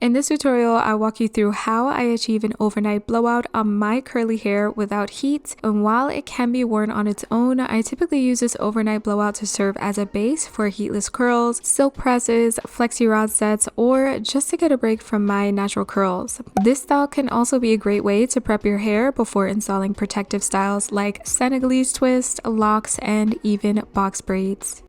In this tutorial, I'll walk you through how I achieve an overnight blowout on my curly hair without heat, and while it can be worn on its own, I typically use this overnight blowout to serve as a base for heatless curls, silk presses, flexi rod sets, or just to get a break from my natural curls. This style can also be a great way to prep your hair before installing protective styles like Senegalese twist, locks, and even box braids.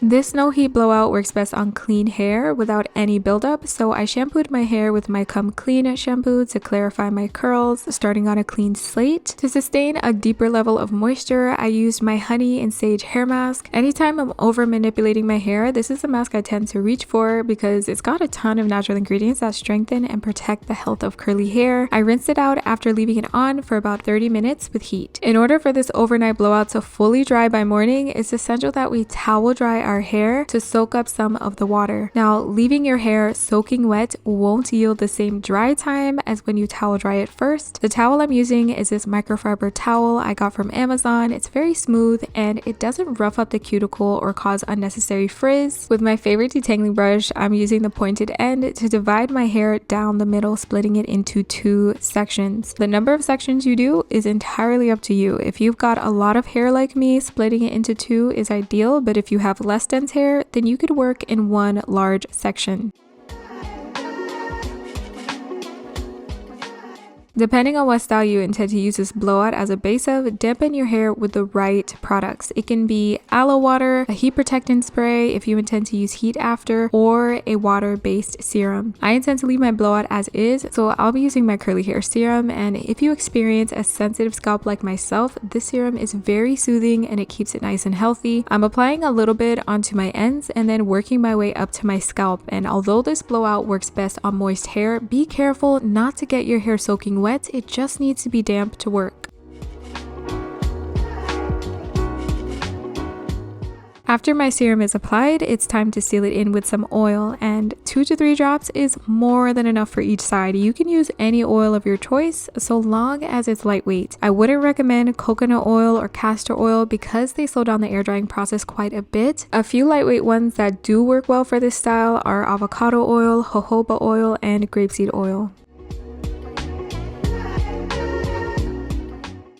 This no heat blowout works best on clean hair without any buildup, so I shampooed my hair with my 𝐁𝐿 shampoo to clarify my curls, starting on a clean slate. To sustain a deeper level of moisture, I used my honey and sage hair mask. Anytime I'm over manipulating my hair, this is the mask I tend to reach for because it's got a ton of natural ingredients that strengthen and protect the health of curly hair. I rinsed it out after leaving it on for about 30 minutes with heat. In order for this overnight blowout to fully dry by morning, it's essential that we towel dry our hair to soak up some of the water. Now, leaving your hair soaking wet won't yield the same dry time as when you towel dry it first. The towel I'm using is this microfiber towel I got from Amazon. It's very smooth and it doesn't rough up the cuticle or cause unnecessary frizz. With my favorite detangling brush, I'm using the pointed end to divide my hair down the middle, splitting it into 2 sections. The number of sections you do is entirely up to you. If you've got a lot of hair like me, splitting it into 2 is ideal, but if you have less dense hair, then you could work in 1 large section. Depending on what style you intend to use this blowout as a base of, dampen your hair with the right products. It can be aloe water, a heat protectant spray if you intend to use heat after, or a water-based serum. I intend to leave my blowout as is, so I'll be using my curly hair serum, and if you experience a sensitive scalp like myself, this serum is very soothing and it keeps it nice and healthy. I'm applying a little bit onto my ends and then working my way up to my scalp, and although this blowout works best on moist hair, be careful not to get your hair soaking wet. It just needs to be damp to work. After my serum is applied, it's time to seal it in with some oil, and 2 to 3 drops is more than enough for each side. You can use any oil of your choice so long as it's lightweight. I wouldn't recommend coconut oil or castor oil because they slow down the air drying process quite a bit. A few lightweight ones that do work well for this style are avocado oil, jojoba oil, and grapeseed oil.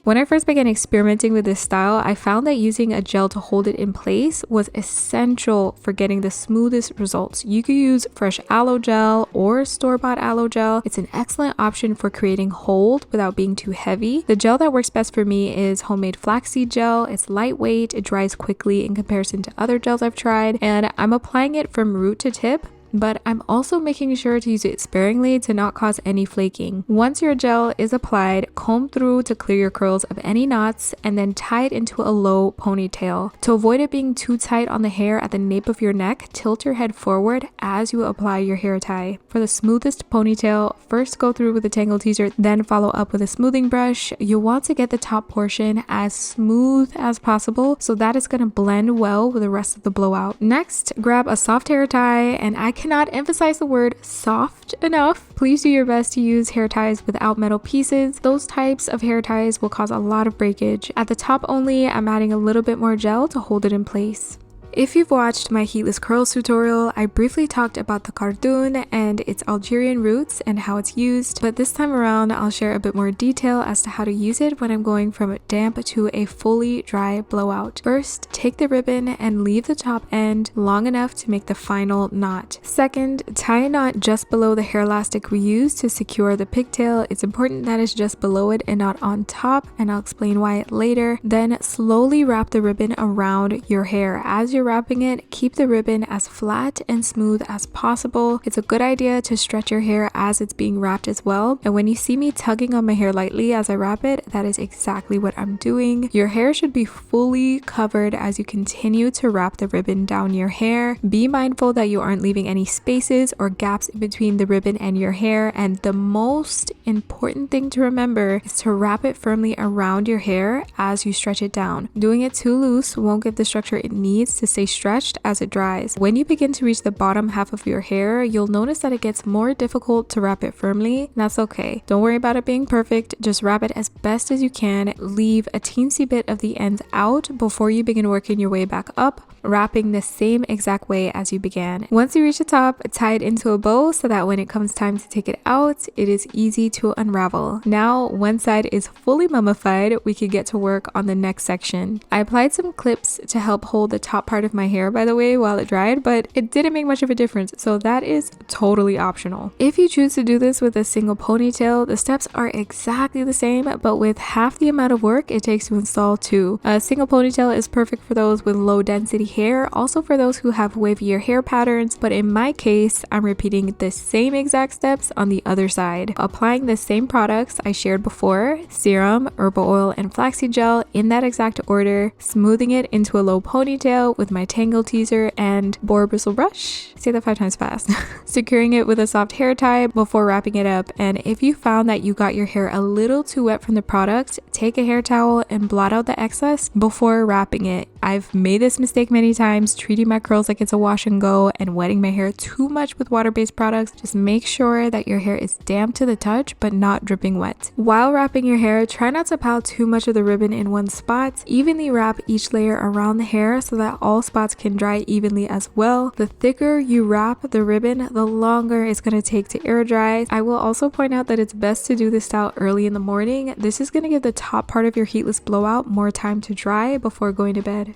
When I first began experimenting with this style, I found that using a gel to hold it in place was essential for getting the smoothest results. You could use fresh aloe gel or store-bought aloe gel. It's an excellent option for creating hold without being too heavy. The gel that works best for me is homemade flaxseed gel. It's lightweight, it dries quickly in comparison to other gels I've tried, and I'm applying it from root to tip, but I'm also making sure to use it sparingly to not cause any flaking. Once your gel is applied, comb through to clear your curls of any knots and then tie it into a low ponytail. To avoid it being too tight on the hair at the nape of your neck, tilt your head forward as you apply your hair tie. For the smoothest ponytail, first go through with a tangle teaser, then follow up with a smoothing brush. You'll want to get the top portion as smooth as possible so that it's going to blend well with the rest of the blowout. Next, grab a soft hair tie, and I cannot emphasize the word soft enough. Please do your best to use hair ties without metal pieces. Those types of hair ties will cause a lot of breakage. At the top only, I'm adding a little bit more gel to hold it in place. If you've watched my heatless curls tutorial, I briefly talked about the cardoon and its Algerian roots and how it's used, but this time around I'll share a bit more detail as to how to use it when I'm going from damp to a fully dry blowout. First, take the ribbon and leave the top end long enough to make the final knot. Second, tie a knot just below the hair elastic we use to secure the pigtail. It's important that it's just below it and not on top, and I'll explain why later. Then slowly wrap the ribbon around your hair. As you're wrapping it, keep the ribbon as flat and smooth as possible. It's a good idea to stretch your hair as it's being wrapped as well. And when you see me tugging on my hair lightly as I wrap it, that is exactly what I'm doing. Your hair should be fully covered as you continue to wrap the ribbon down your hair. Be mindful that you aren't leaving any spaces or gaps in between the ribbon and your hair. And the most important thing to remember is to wrap it firmly around your hair as you stretch it down. Doing it too loose won't give the structure it needs to stay stretched as it dries. When you begin to reach the bottom half of your hair, you'll notice that it gets more difficult to wrap it firmly. That's okay. Don't worry about it being perfect. Just wrap it as best as you can. Leave a teensy bit of the ends out before you begin working your way back up, wrapping the same exact way as you began. Once you reach the top, tie it into a bow so that when it comes time to take it out, it is easy to unravel. Now, one side is fully mummified, we can get to work on the next section. I applied some clips to help hold the top part of my hair, by the way, while it dried, but it didn't make much of a difference, so that is totally optional. If you choose to do this with a single ponytail, the steps are exactly the same, but with half the amount of work it takes to install two. A single ponytail is perfect for those with low density hair, also for those who have wavier hair patterns, but in my case, I'm repeating the same exact steps on the other side. Applying the same products I shared before, serum, herbal oil, and flaxseed gel in that exact order, smoothing it into a low ponytail with my tangle teaser and boar bristle brush. Say that 5 times fast. Securing it with a soft hair tie before wrapping it up, and if you found that you got your hair a little too wet from the product, take a hair towel and blot out the excess before wrapping it. I've made this mistake many times, treating my curls like it's a wash and go and wetting my hair too much with water-based products. Just make sure that your hair is damp to the touch but not dripping wet. While wrapping your hair, try not to pile too much of the ribbon in one spot. Evenly wrap each layer around the hair so that all spots can dry evenly as well. The thicker you wrap the ribbon, the longer it's going to take to air dry. I will also point out that it's best to do this style early in the morning. This is going to give the top part of your heatless blowout more time to dry before going to bed.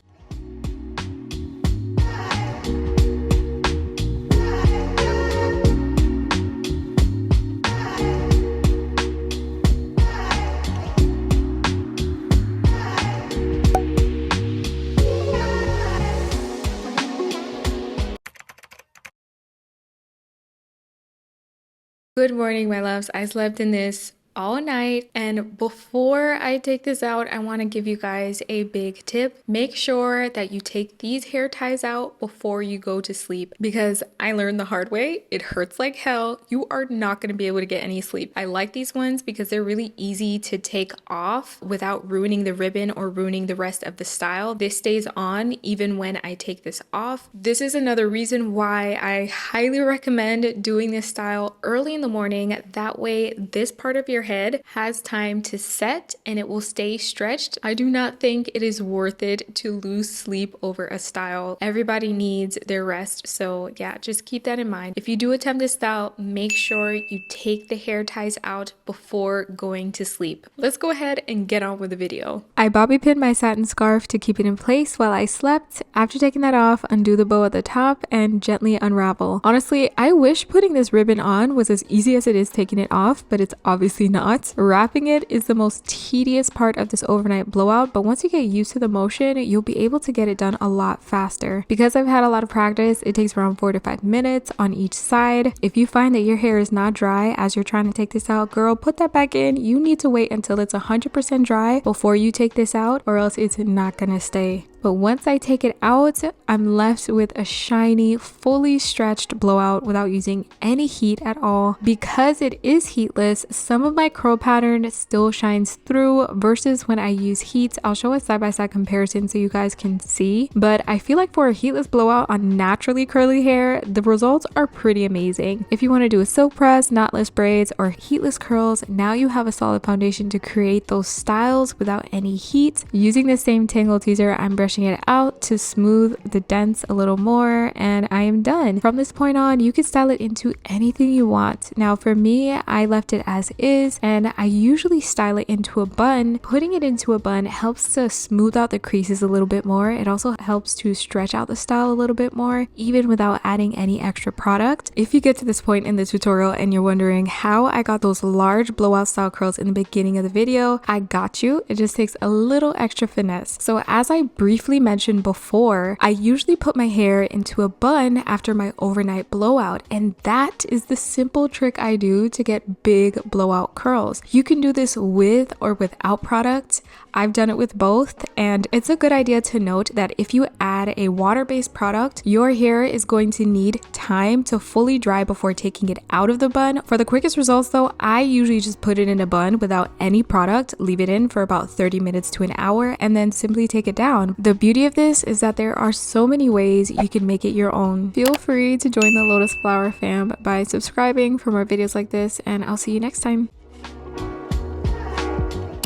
Good morning, my loves. I slept in this all night, and before I take this out, I want to give you guys a big tip. Make sure that you take these hair ties out before you go to sleep, because I learned the hard way. It hurts like hell. You are not going to be able to get any sleep. I like these ones because they're really easy to take off without ruining the ribbon or ruining the rest of the style. This stays on even when I take this off. This is another reason why I highly recommend doing this style early in the morning. That way this part of your head has time to set and it will stay stretched. I do not think it is worth it to lose sleep over a style. Everybody needs their rest, so yeah, just keep that in mind. If you do attempt this style, make sure you take the hair ties out before going to sleep. Let's go ahead and get on with the video. I bobby pinned my satin scarf to keep it in place while I slept. After taking that off, undo the bow at the top and gently unravel. Honestly, I wish putting this ribbon on was as easy as it is taking it off, but it's obviously not. Wrapping it is the most tedious part of this overnight blowout, but once you get used to the motion, you'll be able to get it done a lot faster. Because I've had a lot of practice, it takes around 4 to 5 minutes on each side. If you find that your hair is not dry as you're trying to take this out, girl, put that back in. You need to wait until it's 100% dry before you take this out, or else it's not gonna stay. But once I take it out, I'm left with a shiny, fully stretched blowout without using any heat at all. Because it is heatless, some of my curl pattern still shines through versus when I use heat. I'll show a side-by-side comparison so you guys can see. But I feel like for a heatless blowout on naturally curly hair, the results are pretty amazing. If you want to do a silk press, knotless braids, or heatless curls, now you have a solid foundation to create those styles without any heat. Using the same tangle teaser, I'm brushing it out to smooth the dents a little more, and I am done. From this point on, you can style it into anything you want. Now for me, I left it as is, and I usually style it into a bun. Putting it into a bun helps to smooth out the creases a little bit more. It also helps to stretch out the style a little bit more, even without adding any extra product. If you get to this point in the tutorial and you're wondering how I got those large blowout style curls in the beginning of the video, I got you. It just takes a little extra finesse. So as I briefly mentioned before, I usually put my hair into a bun after my overnight blowout, and that is the simple trick I do to get big blowout curls. You can do this with or without product. I've done it with both, and it's a good idea to note that if you add a water-based product, your hair is going to need time to fully dry before taking it out of the bun. For the quickest results though, I usually just put it in a bun without any product, leave it in for about 30 minutes to an hour, and then simply take it down. The beauty of this is that there are so many ways you can make it your own. Feel free to join the Lotus Flower fam by subscribing for more videos like this, and I'll see you next time.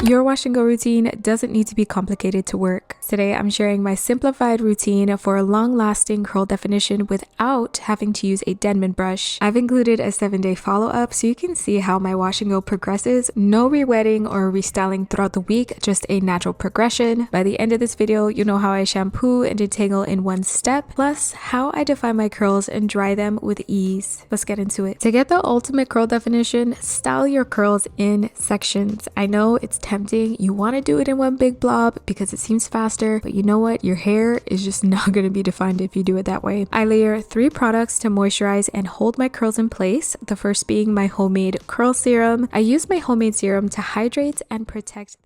Your wash and go routine doesn't need to be complicated to work. Today, I'm sharing my simplified routine for a long-lasting curl definition without having to use a Denman brush. I've included a 7-day follow-up so you can see how my wash and go progresses. No re-wetting or restyling throughout the week, just a natural progression. By the end of this video, you know how I shampoo and detangle in one step, plus how I define my curls and dry them with ease. Let's get into it. To get the ultimate curl definition, style your curls in sections. I know it's tempting. You want to do it in one big blob because it seems faster, but you know what? Your hair is just not going to be defined if you do it that way. I layer 3 products to moisturize and hold my curls in place. The first being my homemade curl serum. I use my homemade serum to hydrate and protect them.